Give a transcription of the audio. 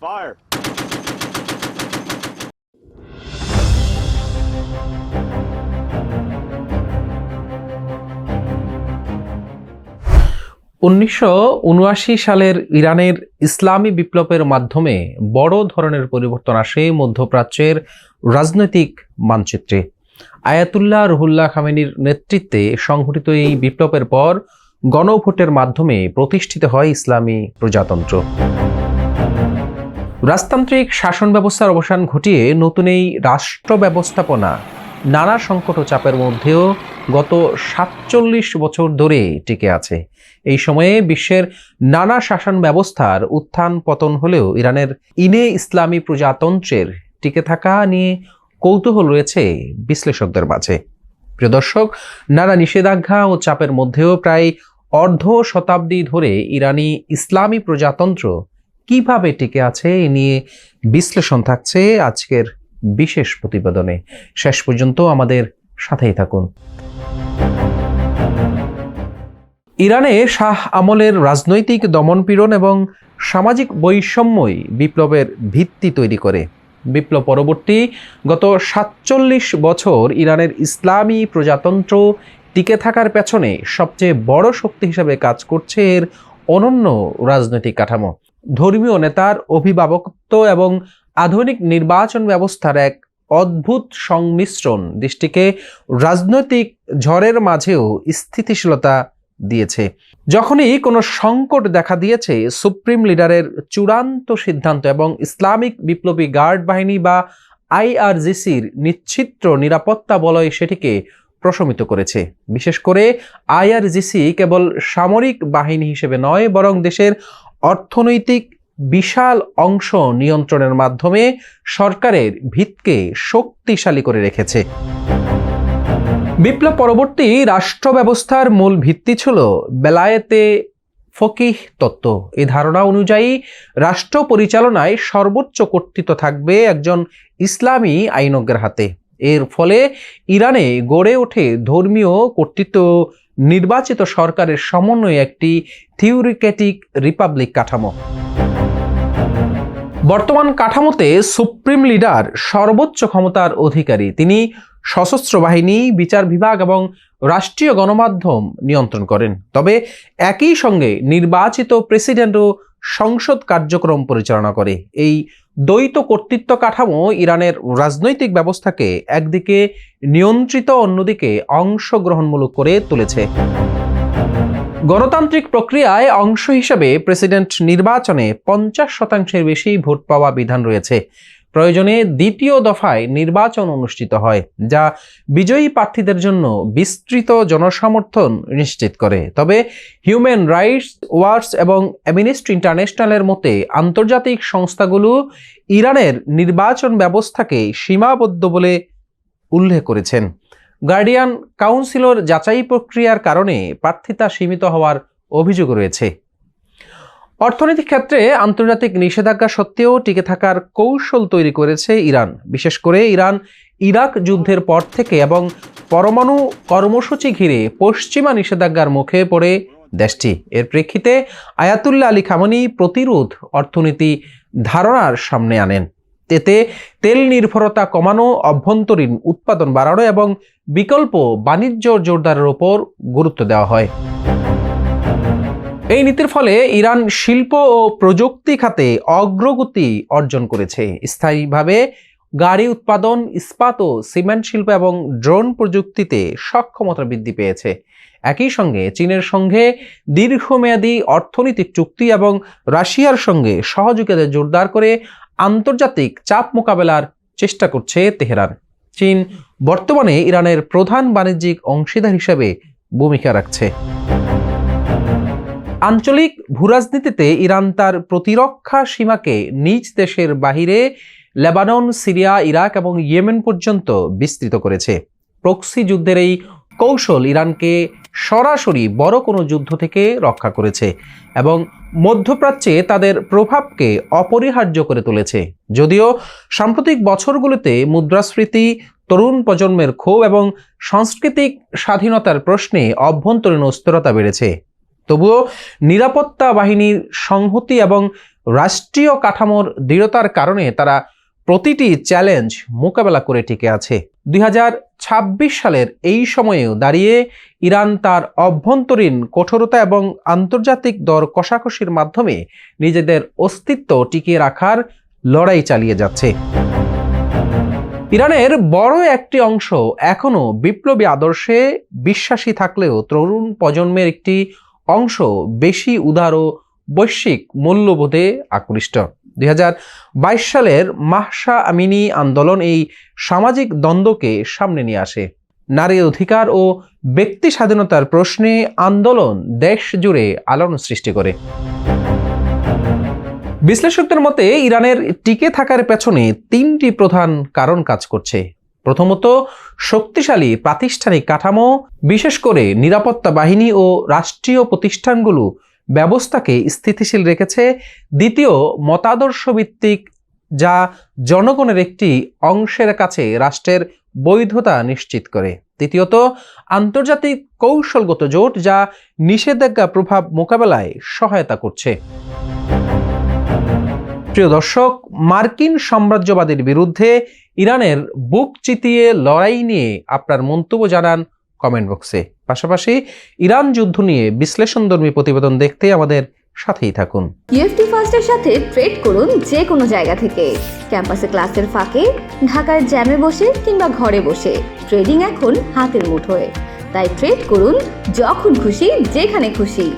Fire! সালের ইরানের ইসলামী বিপ্লবের মাধ্যমে বড় ধরনের পরিবর্তন আসে মধ্যপ্রাচ্যের রাজনৈতিক মানচিত্রে। আয়াতুল্লাহ রুহুল্লাহ খামেনির নেতৃত্বে সংঘটিত এই বিপ্লবের পর গণভোটের মাধ্যমে প্রতিষ্ঠিত হয় ইসলামী প্রজাতন্ত্র। রাজতান্ত্রিক শাসন ব্যবস্থার অবসান ঘটিয়ে নতুন এই রাষ্ট্র ব্যবস্থাপনা নানা সংকট ও চাপের মধ্যেও গত ৪৭ বছর ধরে টিকে আছে। এই সময়ে বিশ্বের নানা শাসন ব্যবস্থার উত্থান পতন হলেও ইরানের ইসলামী প্রজাতন্ত্রের টিকে থাকা নিয়ে কৌতূহল রয়েছে বিশ্লেষকদের মাঝে। প্রিয় দর্শক, নানা নিষেধাজ্ঞা ও চাপের মধ্যেও প্রায় অর্ধ শতাব্দী ধরে ইরানি ইসলামী প্রজাতন্ত্র কিভাবে টিকে আছে এ নিয়ে বিশ্লেষণ থাকছে আজকের বিশেষ প্রতিবেদনে। শেষ পর্যন্ত আমাদের সাথেই থাকুন। ইরানে শাহ আমলের রাজনৈতিক দমনপীড়ন এবং সামাজিক বৈষম্যই বিপ্লবের ভিত্তি তৈরি করে। বিপ্লব পরবর্তী গত ৪৭ বছর ইরানের ইসলামী প্রজাতন্ত্র টিকে থাকার পেছনে সবচেয়ে বড় শক্তি হিসেবে কাজ করছে এর অনন্য রাজনৈতিক কাঠামো। ধর্মীয় নেতার অভিভাবকত্ব এবং আধুনিক নির্বাচন ব্যবস্থার এক অদ্ভুত সংমিশ্রণ দেশটিকে রাজনৈতিক ঝড়ের মাঝেও স্থিতিশীলতা দিয়েছে। যখনই কোনো সংকট দেখা দিয়েছে, সুপ্রিম লিডারের চূড়ান্ত সিদ্ধান্ত এবং ইসলামিক বিপ্লবী গার্ড বাহিনী বা আইআরজিসির নিশ্চিত্র নিরাপত্তা বলয় সেটিকে প্রশমিত করেছে। বিশেষ করে আইআরজিসি কেবল সামরিক বাহিনী হিসেবে নয়, বরং দেশের অর্থনৈতিক বিশাল অংশ নিয়ন্ত্রণের মাধ্যমে সরকারের ভিতকে শক্তিশালী করে রেখেছে। বিপ্লব পরবর্তী রাষ্ট্র ব্যবস্থার মূল ভিত্তি ছিল বেলায়েতে ফকিহ তত্ত্ব। এই ধারণা অনুযায়ী রাষ্ট্র পরিচালনায় সর্বোচ্চ কর্তৃত্ব থাকবে একজন ইসলামী আইনজ্ঞের হাতে। এর ফলে ইরানে গড়ে ওঠে ধর্মীয় কর্তৃত্ব নির্বাচিত সরকারের সমন্বয়ে একটি থিওরিক্রেটিক রিপাবলিক কাঠামো। বর্তমান কাঠামোতে সুপ্রিম লিডার সর্বোচ্চ ক্ষমতার অধিকারী। তিনি সশস্ত্র বাহিনী, বিচার বিভাগ এবং রাষ্ট্রীয় গণমাধ্যম নিয়ন্ত্রণ করেন। তবে একই সঙ্গে নির্বাচিত প্রেসিডেন্ট ও সংসদ কার্যক্রম পরিচালনা করে। এই দ্বৈত কর্তৃত্ব কাঠামো ইরানের রাজনৈতিক ব্যবস্থাকে একদিকে নিয়ন্ত্রিত, অন্যদিকে অংশগ্রহণমূলক করে তুলেছে। গণতান্ত্রিক প্রক্রিয়ায় অংশ হিসেবে প্রেসিডেন্ট নির্বাচনে 50% বেশি ভোট পাওয়া বিধান রয়েছে। প্রয়োজনে দ্বিতীয় দফায় নির্বাচন অনুষ্ঠিত হয়, যা বিজয়ী প্রার্থীদের জন্য বিস্তৃত জনসমর্থন নিশ্চিত করে। তবে হিউম্যান রাইটস ওয়াচ এবং অ্যামনেস্টি ইন্টারন্যাশনালের মতে আন্তর্জাতিক সংস্থাগুলো ইরানের নির্বাচন ব্যবস্থাকে সীমাবদ্ধ বলে উল্লেখ করেছেন। গার্ডিয়ান কাউন্সিলর যাচাই প্রক্রিয়ার কারণে প্রার্থিতা সীমিত হওয়ার অভিযোগ রয়েছে। অর্থনৈতিক ক্ষেত্রে আন্তর্জাতিক নিষেধাজ্ঞা সত্ত্বেও টিকে থাকার কৌশল তৈরি করেছে ইরান। বিশেষ করে ইরান ইরাক যুদ্ধের পর থেকে এবং পরমাণু কর্মসূচি ঘিরে পশ্চিমা নিষেধাজ্ঞার মুখে পড়ে দেশটি। এর প্রেক্ষিতে আয়াতুল্লাহ আলী খামেনি প্রতিরোধ অর্থনীতি ধারণার সামনে আনেন। এতে তেল নির্ভরতা কমানো, অভ্যন্তরীণ উৎপাদন বাড়ানো এবং বিকল্প বাণিজ্য জোরদারের উপর গুরুত্ব দেওয়া হয়। এই নীতির ফলে ইরান শিল্প ও প্রযুক্তি খাতে অগ্রগতি অর্জন করেছে। স্থায়ীভাবে গাড়ি উৎপাদন, ইস্পাত ও সিমেন্ট শিল্প এবং ড্রোন প্রযুক্তিতে সক্ষমতা বৃদ্ধি পেয়েছে। একই সঙ্গে চীনের সঙ্গে দীর্ঘমেয়াদী অর্থনৈতিক চুক্তি এবং রাশিয়ার সঙ্গে সহযোগিতা জোরদার করে আন্তর্জাতিক চাপ মোকাবেলার চেষ্টা করছে তেহরান। চীন বর্তমানে ইরানের প্রধান বাণিজ্যিক অংশীদার হিসেবে ভূমিকা রাখছে। আঞ্চলিক ভূরাজনীতিতে ইরান তার প্রতিরক্ষা সীমাকে নিজ দেশের বাহিরে লেবানন, সিরিয়া, ইরাক এবং ইয়েমেন পর্যন্ত বিস্তৃত করেছে। প্রক্সি যুদ্ধের এই কৌশল ইরানকে সরাসরি বড় কোনো যুদ্ধ থেকে রক্ষা করেছে এবং মধ্যপ্রাচ্যে তাদের প্রভাবকে অপরিহার্য করে তুলেছে। যদিও সাম্প্রতিক বছরগুলোতে মুদ্রাস্ফীতি, তরুণ প্রজন্মের ক্ষোভ এবং সাংস্কৃতিক স্বাধীনতার প্রশ্নে অভ্যন্তরীণ অস্থিরতা বেড়েছে, তবুও নিরাপত্তা বাহিনীর সংহতি এবং রাষ্ট্রীয় কাঠামোর দৃঢ়তার কারণে তারা প্রতিটি চ্যালেঞ্জ মোকাবেলা করে টিকে আছে। 2026 সালের এই সময়েও দাঁড়িয়ে ইরান তার অভ্যন্তরীণ কঠোরতা এবং আন্তর্জাতিক দর কষাকষির মাধ্যমে নিজেদের অস্তিত্ব টিকিয়ে রাখার লড়াই চালিয়ে যাচ্ছে। ইরানের বড় একটি অংশ এখনো বিপ্লবী আদর্শে বিশ্বাসী থাকলেও তরুণ প্রজন্মের একটি অংশ বেশি উদার ও বৈশ্বিক মূল্যবোধে আকৃষ্ট। 2022 সালের মাহসা আমিনী আন্দোলন এই সামাজিক দ্বন্দ্বকে সামনে নিয়ে আসে। নারীর অধিকার ও ব্যক্তি স্বাধীনতার প্রশ্নে আন্দোলন দেশ জুড়ে আলোড়ন সৃষ্টি করে। বিশ্লেষকদের মতে ইরানের টিকে থাকার পেছনে তিনটি প্রধান কারণ কাজ করছে। প্রথমত, শক্তিশালী প্রাতিষ্ঠানিক কাঠামো, বিশেষ করে নিরাপত্তা বাহিনী ও রাষ্ট্রীয় প্রতিষ্ঠানগুলো ব্যবস্থাকে স্থিতিশীল রেখেছে। দ্বিতীয়, মতাদর্শ ভিত্তিক, যা জনগণের একটি অংশের কাছে রাষ্ট্রের বৈধতা নিশ্চিত করে। তৃতীয়ত, আন্তর্জাতিক কৌশলগত জোট, যা নিষেধাজ্ঞা প্রভাব মোকাবেলায় সহায়তা করছে। প্রিয় দর্শক, মার্কিন সাম্রাজ্যবাদের বিরুদ্ধে ইরানের বুক চিতিয়ে লড়াই নিয়ে আপনার মন্তব্য জানান কমেন্ট বক্সে। পাশাপাশি ইরান যুদ্ধ নিয়ে বিশ্লেষণধর্মী প্রতিবেদন দেখতে আমাদের সাথেই থাকুন। ইউএফটি ফার্স্টের সাথে ট্রেড করুন যে কোনো জায়গা থেকে। ক্যাম্পাসে ক্লাসের ফাঁকে, ঢাকার জ্যামে বসে কিংবা ঘরে বসে, ট্রেডিং এখন হাতের মুঠোয়। তাই ট্রেড করুন যখন খুশি, যেখানে খুশি।